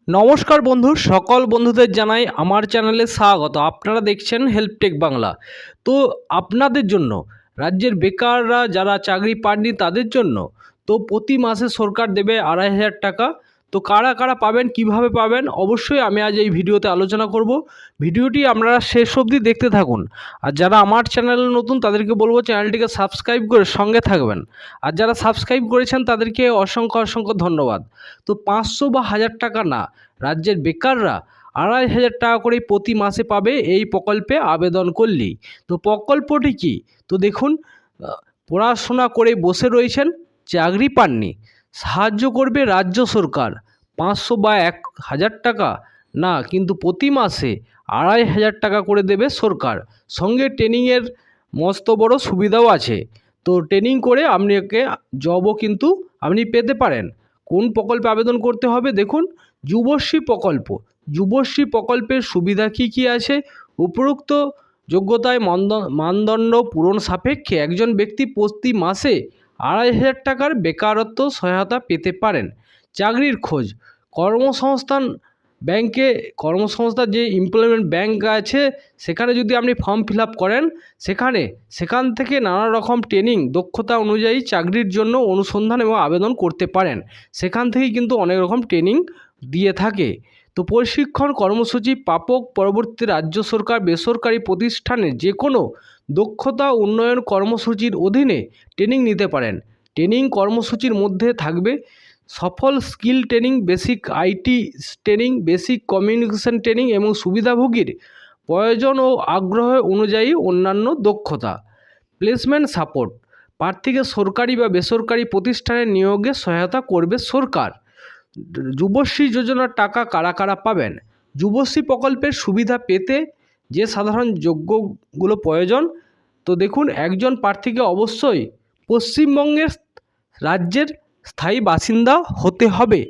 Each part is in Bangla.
নমস্কার বন্ধু, সকল বন্ধুদের জানাই আমার চ্যানেলে স্বাগত। আপনারা দেখছেন হেল্পটেক বাংলা। তো আপনাদের জন্য, রাজ্যের বেকাররা যারা চাকরি পাননি তাদের জন্য তো প্রতি মাসে সরকার দেবে ২৫০০ টাকা। তো কারা কারা পাবেন, কিভাবে পাবেন, অবশ্যই আমি আজ এই ভিডিওতে আলোচনা করব। ভিডিওটি আপনারা শেষ অবধি দেখতে থাকুন। আর যারা আমার চ্যানেলে নতুন তাদেরকে বলবো চ্যানেলটিকে সাবস্ক্রাইব করে সঙ্গে থাকবেন। আর যারা সাবস্ক্রাইব করেছেন তাদেরকে অসংখ্য অসংখ্য ধন্যবাদ। তো ৫০০ বা ১০০০ টাকা না, রাজ্যের বেকাররা ২৫০০ টাকা করে প্রতি মাসে পাবে এই প্রকল্পে আবেদন করলেই। তো প্রকল্পটি কি? তো দেখুন, পড়াশোনা করে বসে রয়েছেন, চাকরি পাননি, সাহায্য করবে রাজ্য সরকার। ৫০০ বা ১০০০ টাকা না, কিন্তু প্রতি মাসে ২৫০০ টাকা করে দেবে সরকার। সঙ্গে ট্রেনিংয়ের মস্ত বড় সুবিধাও আছে। তো ট্রেনিং করে আপনাকে জবও কিন্তু আপনি পেতে পারেন। কোন প্রকল্পে আবেদন করতে হবে দেখুন, যুবশ্রী প্রকল্প। যুবশ্রী প্রকল্পের সুবিধা কি কি আছে? উপরোক্ত যোগ্যতায় মানদণ্ড পূরণ সাপেক্ষে একজন ব্যক্তি প্রতি মাসে ২৫০০ টাকার বেকারত্ব সহায়তা পেতে পারেন। চাকরির খোঁজ, কর্মসংস্থান ব্যাংকে, কর্মসংস্থান যে এমপ্লয়মেন্ট ব্যাংক আছে সেখানে যদি আপনি ফর্ম ফিল আপ করেন, সেখান থেকে নানা রকম ট্রেনিং, দক্ষতা অনুযায়ী চাকরির জন্য অনুসন্ধান এবং আবেদন করতে পারেন। সেখান থেকেই কিন্তু অনেক রকম ট্রেনিং দিয়ে থাকে। তো প্রশিক্ষণ কর্মসূচি প্রাপক পরবর্তী রাজ্য সরকার বেসরকারি প্রতিষ্ঠানে যে কোনো দক্ষতা উন্নয়ন কর্মসূচির অধীনে ট্রেনিং নিতে পারেন। ট্রেনিং কর্মসূচির মধ্যে থাকবে সফল skill training, basic IT training, basic communication training এবং সুবিধাভোগীর প্রয়োজন ও আগ্রহ অনুযায়ী অন্যান্য দক্ষতা। প্লেসমেন্ট সাপোর্ট, প্রার্থীকে সরকারি বা বেসরকারি প্রতিষ্ঠানে নিয়োগে সহায়তা করবে সরকার। যুবশ্রী যোজনার টাকা কারা কারা পাবেন? যুবশ্রী প্রকল্পের সুবিধা পেতে যে সাধারণ যোগ্যগুলো প্রয়োজন, তো দেখুন, একজন প্রার্থীকে অবশ্যই পশ্চিমবঙ্গের রাজ্যের স্থায়ী বাসিন্দা হতে হবে।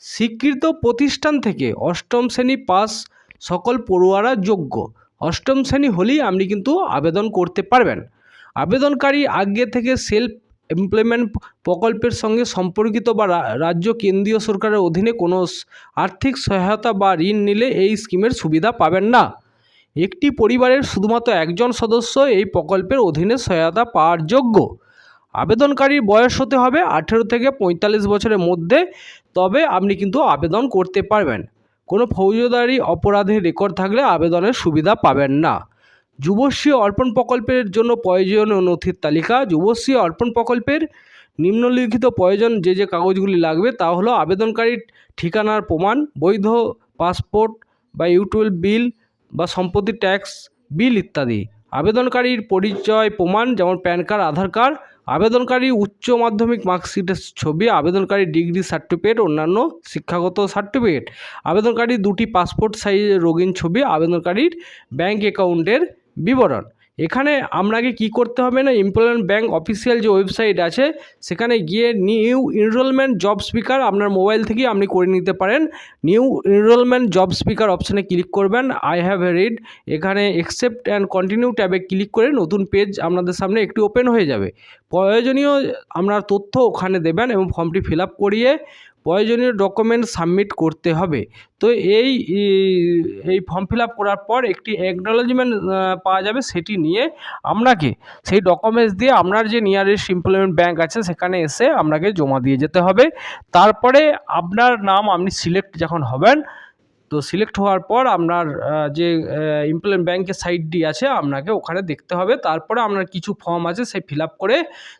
স্বীকৃত প্রতিষ্ঠান থেকে অষ্টম শ্রেণী পাস সকল পড়ুয়ারা যোগ্য। অষ্টম শ্রেণী হলেই আপনি কিন্তু আবেদন করতে পারবেন। আবেদনকারী আগে থেকে সেলফ এমপ্লয়মেন্ট প্রকল্পের সঙ্গে সম্পর্কিত বা রাজ্য কেন্দ্রীয় সরকারের অধীনে কোনো আর্থিক সহায়তা বা ঋণ নিলে এই স্কিমের সুবিধা পাবেন না। একটি পরিবারের শুধুমাত্র একজন সদস্য এই প্রকল্পের অধীনে সহায়তা পাওয়ার যোগ্য। আবেদনকারীর বয়স হতে হবে 18 থেকে 45 বছরের মধ্যে, তবে আপনি কিন্তু আবেদন করতে পারবেন। কোনো ফৌজদারি অপরাধের রেকর্ড থাকলে আবেদনের সুবিধা পাবেন না। যুবশ্রী অর্পণ প্রকল্পের জন্য প্রয়োজনীয় নথির তালিকা। যুবশ্রী অর্পণ প্রকল্পের নিম্নলিখিত প্রয়োজন যে কাগজগুলি লাগবে তা হলো আবেদনকারীর ঠিকানার প্রমাণ, বৈধ পাসপোর্ট বা ইউটিলিটি বিল বা সম্পত্তি ট্যাক্স বিল ইত্যাদি। আবেদনকারীর পরিচয় প্রমাণ যেমন প্যান কার্ড, আধার কার্ড, আবেদনকারী উচ্চ মাধ্যমিক মার্কশিটের ছবি, আবেদনকারীর ডিগ্রি সার্টিফিকেট, অন্যান্য শিক্ষাগত সার্টিফিকেট, আবেদনকারীর 2টি পাসপোর্ট সাইজের রঙিন ছবি, আবেদনকারীর ব্যাঙ্ক অ্যাকাউন্টের বিবরণ। এখানে আপনাকে কি করতে হবে না, এমপ্লয়মেন্ট ব্যাংক অফিসিয়াল যে ওয়েবসাইট আছে সেখানে গিয়ে নিউ এনরোলমেন্ট জব স্পিকার আপনার মোবাইল থেকেই আপনি করে নিতে পারেন। নিউ এনরোলমেন্ট জব স্পিকার অপশানে ক্লিক করবেন, আই হ্যাভ এ রিড, এখানে অ্যাকসেপ্ট অ্যান্ড কন্টিনিউ ট্যাবে ক্লিক করে নতুন পেজ আপনাদের সামনে একটি ওপেন হয়ে যাবে। প্রয়োজনীয় আপনার তথ্য ওখানে দেবেন এবং ফর্মটি ফিল আপ করিয়ে প্রয়োজনীয় ডকুমেন্ট সাবমিট করতে হবে। তো এই ফর্ম ফিল আপ করার পর একটি অ্যাকনলেজমেন্ট পাওয়া যাবে, সেটি নিয়ে আপনাকে সেই ডকুমেন্টস দিয়ে আপনার যে নিয়ারেস্ট এমপ্লয়মেন্ট ব্যাংক আছে সেখানে এসে আপনাকে জমা দিয়ে যেতে হবে। তারপরে আপনার নাম আপনি সিলেক্ট যখন হবেন, তো সিলেক্ট হওয়ার পর আপনার যে এমপ্লয়মেন্ট ব্যাংকের সাইটটি আছে আপনাকে ওখানে দেখতে হবে। তারপরে আপনার কিছু ফর্ম আছে সেই ফিল আপ করে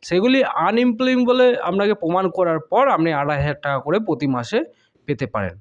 সেগুলি আনএমপ্লয়েড বলে আপনাকে প্রমাণ করার পর আপনি ২৫০০ টাকা করে প্রতি মাসে পেতে পারেন।